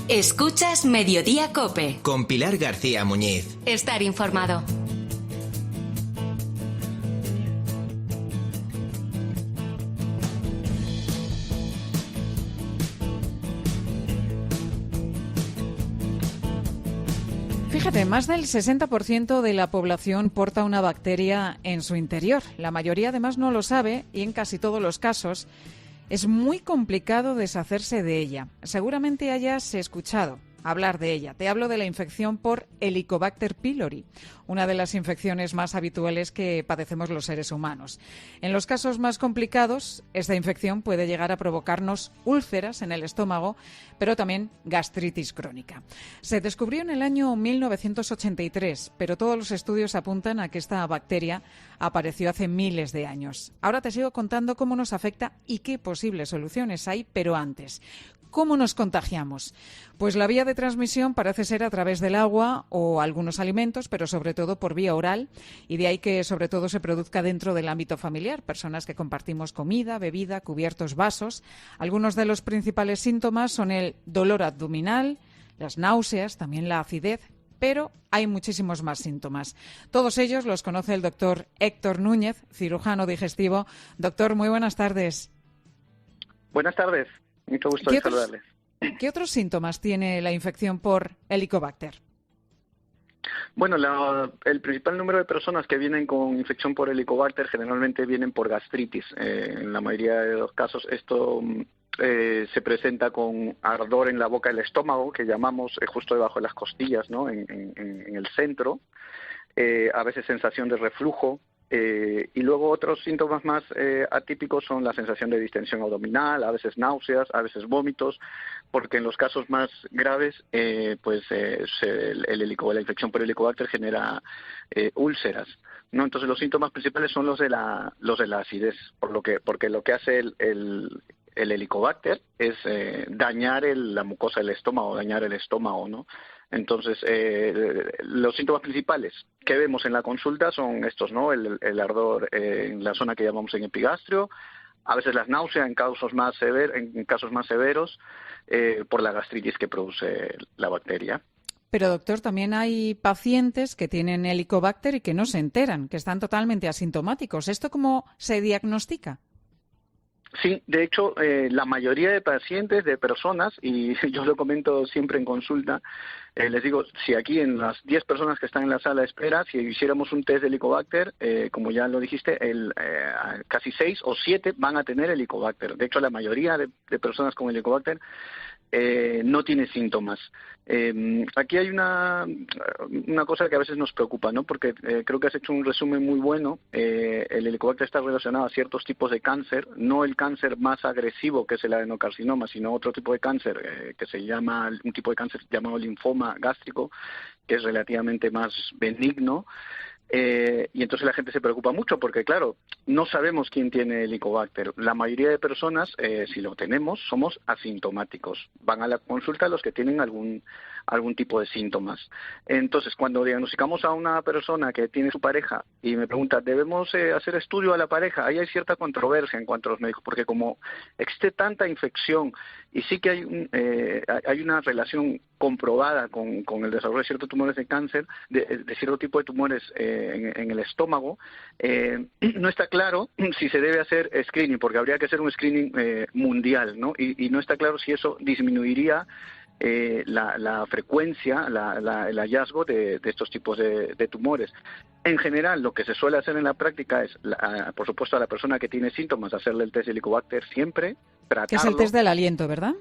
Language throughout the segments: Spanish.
Escuchas Mediodía COPE. Con Pilar García Muñiz. Estar informado. Fíjate, más del 60% de la población porta una bacteria en su interior. La mayoría además no lo sabe y en casi todos los casos es muy complicado deshacerse de ella. Seguramente hayas escuchado hablar de ella. Te hablo de la infección por Helicobacter pylori, una de las infecciones más habituales que padecemos los seres humanos. En los casos más complicados, esta infección puede llegar a provocarnos úlceras en el estómago, pero también gastritis crónica. Se descubrió en el año 1983, pero todos los estudios apuntan a que esta bacteria apareció hace miles de años. Ahora te sigo contando cómo nos afecta y qué posibles soluciones hay, pero antes, ¿cómo nos contagiamos? Pues la vía de transmisión parece ser a través del agua o algunos alimentos, pero sobre todo por vía oral, y de ahí que sobre todo se produzca dentro del ámbito familiar, personas que compartimos comida, bebida, cubiertos, vasos. Algunos de los principales síntomas son el dolor abdominal, las náuseas, también la acidez, pero hay muchísimos más síntomas. Todos ellos los conoce el doctor Héctor Núñez, cirujano digestivo. Doctor, muy buenas tardes. Buenas tardes. Mucho gusto de saludarles. ¿Qué otros síntomas tiene la infección por Helicobacter? Bueno, el principal número de personas que vienen con infección por Helicobacter generalmente vienen por gastritis. En la mayoría de los casos esto se presenta con ardor en la boca del estómago, que llamamos justo debajo de las costillas, ¿no? En el centro. A veces sensación de reflujo. Y luego otros síntomas más atípicos son la sensación de distensión abdominal, a veces náuseas, a veces vómitos, porque en los casos más graves la infección por Helicobacter genera úlceras, ¿no? Entonces los síntomas principales son los de la acidez, porque lo que hace el Helicobacter es dañar la mucosa del estómago, dañar el estómago, ¿no? Entonces, los síntomas principales que vemos en la consulta son estos, ¿no? El ardor en la zona que llamamos en epigastrio, a veces las náuseas en casos más severos por la gastritis que produce la bacteria. Pero, doctor, también hay pacientes que tienen Helicobacter y que no se enteran, que están totalmente asintomáticos. ¿Esto cómo se diagnostica? Sí, de hecho, la mayoría de pacientes, de personas, y yo lo comento siempre en consulta, les digo, si aquí en las 10 personas que están en la sala de espera, si hiciéramos un test de Helicobacter, como ya lo dijiste, casi 6 o 7 van a tener Helicobacter. De hecho, la mayoría de personas con Helicobacter no tiene síntomas. Aquí hay una cosa que a veces nos preocupa, ¿no? Porque creo que has hecho un resumen muy bueno. El Helicobacter está relacionado a ciertos tipos de cáncer, no el cáncer más agresivo que es el adenocarcinoma, sino otro tipo de cáncer que se llama, un tipo de cáncer llamado linfoma gástrico, que es relativamente más benigno. Y entonces la gente se preocupa mucho porque, claro, no sabemos quién tiene Helicobacter. La mayoría de personas, si lo tenemos, somos asintomáticos. Van a la consulta los que tienen algún tipo de síntomas. Entonces, cuando diagnosticamos a una persona que tiene su pareja y me pregunta, ¿debemos hacer estudio a la pareja? Ahí hay cierta controversia en cuanto a los médicos, porque como existe tanta infección y sí que hay una relación comprobada con el desarrollo de ciertos tumores de cáncer, de cierto tipo de tumores en el estómago, no está claro si se debe hacer screening, porque habría que hacer un screening mundial, ¿no? Y no está claro si eso disminuiría la frecuencia, el hallazgo de estos tipos de tumores. En general, lo que se suele hacer en la práctica es, por supuesto, a la persona que tiene síntomas, hacerle el test de Helicobacter siempre, tratarlo. Que es el test del aliento, ¿verdad?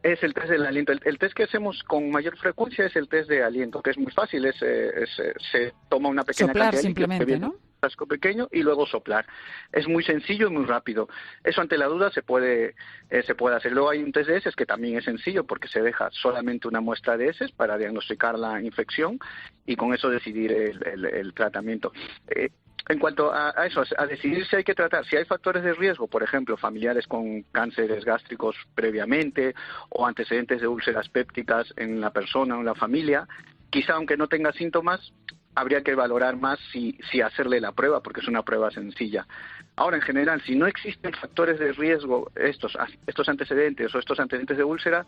Es el test del aliento. El test que hacemos con mayor frecuencia es el test de aliento, que es muy fácil. Se toma una pequeña soplar cantidad de simplemente, ¿no? un frasco pequeño y luego soplar. Es muy sencillo y muy rápido. Eso ante la duda se puede hacer. Luego hay un test de heces que también es sencillo porque se deja solamente una muestra de heces para diagnosticar la infección y con eso decidir el tratamiento. En cuanto a eso, a decidir si hay que tratar, si hay factores de riesgo, por ejemplo, familiares con cánceres gástricos previamente o antecedentes de úlceras pépticas en la persona o en la familia, quizá aunque no tenga síntomas, habría que valorar más si hacerle la prueba, porque es una prueba sencilla. Ahora, en general, si no existen factores de riesgo, estos antecedentes o estos antecedentes de úlcera,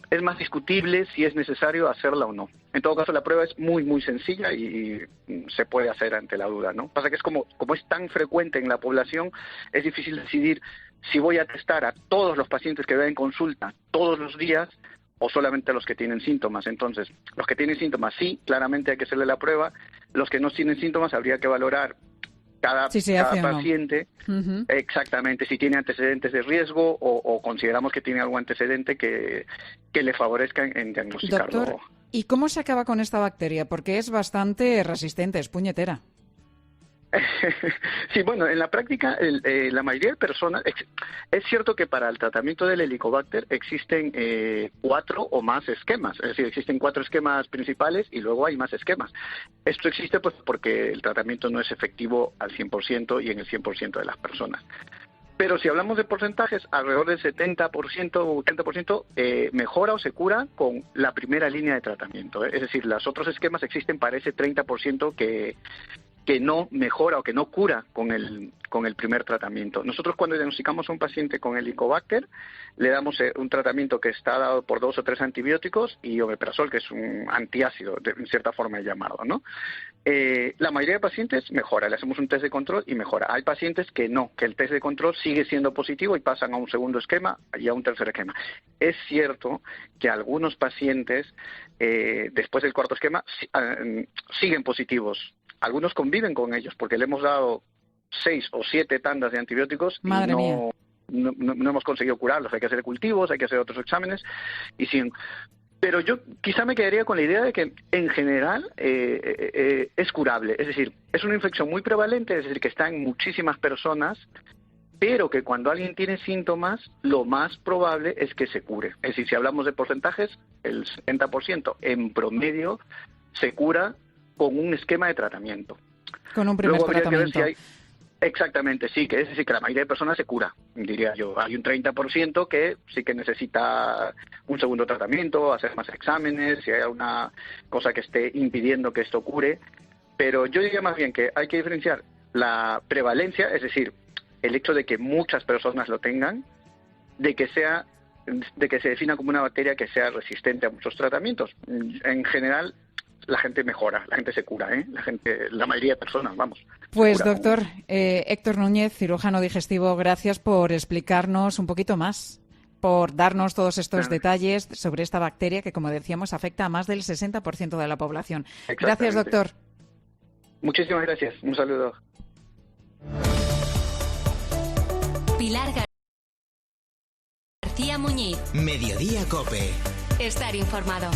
es más discutible si es necesario hacerla o no. En todo caso, la prueba es muy, muy sencilla y se puede hacer ante la duda, ¿no? Pasa que es como es tan frecuente en la población, es difícil decidir si voy a testar a todos los pacientes que veo en consulta todos los días o solamente a los que tienen síntomas. Entonces, los que tienen síntomas, sí, claramente hay que hacerle la prueba. Los que no tienen síntomas, habría que valorar cada paciente, exactamente, si tiene antecedentes de riesgo o consideramos que tiene algún antecedente que le favorezca en diagnosticarlo. Doctor, ¿y cómo se acaba con esta bacteria? Porque es bastante resistente, es puñetera. Sí, bueno, en la práctica la mayoría de personas, es cierto que para el tratamiento del Helicobacter existen 4 o más esquemas, es decir, existen 4 esquemas principales y luego hay más esquemas. Esto existe pues porque el tratamiento no es efectivo al 100% y en el 100% de las personas. Pero si hablamos de porcentajes, alrededor del 70% o 80% mejora o se cura con la primera línea de tratamiento. Es decir, los otros esquemas existen para ese 30% que no mejora o que no cura con el primer tratamiento. Nosotros cuando diagnosticamos a un paciente con Helicobacter, le damos un tratamiento que está dado por 2 o 3 antibióticos y omeprazol, que es un antiácido, en cierta forma llamado, ¿no? La mayoría de pacientes mejora, le hacemos un test de control y mejora. Hay pacientes que no, que el test de control sigue siendo positivo y pasan a un segundo esquema y a un tercer esquema. Es cierto que algunos pacientes, después del cuarto esquema, siguen positivos. Algunos conviven con ellos porque le hemos dado 6 o 7 tandas de antibióticos y no hemos conseguido curarlos. Hay que hacer cultivos, hay que hacer otros exámenes y siguen. Pero yo quizá me quedaría con la idea de que en general es curable. Es decir, es una infección muy prevalente, es decir, que está en muchísimas personas, pero que cuando alguien tiene síntomas, lo más probable es que se cure. Es decir, si hablamos de porcentajes, el 70% en promedio se cura con un esquema de tratamiento. Con un primer tratamiento. Exactamente, sí, que es decir, que la mayoría de personas se cura, diría yo. Hay un 30% que sí que necesita un segundo tratamiento, hacer más exámenes, si hay alguna cosa que esté impidiendo que esto cure. Pero yo diría más bien que hay que diferenciar la prevalencia, es decir, el hecho de que muchas personas lo tengan, de que se defina como una bacteria que sea resistente a muchos tratamientos. En general, la gente mejora, la gente se cura, la mayoría de personas, vamos. Pues doctor Héctor Núñez, cirujano digestivo, gracias por explicarnos un poquito más, por darnos todos estos detalles sobre esta bacteria que, como decíamos, afecta a más del 60% de la población. Gracias, doctor. Muchísimas gracias. Un saludo. Pilar García Muñiz. Mediodía COPE. Estar informado.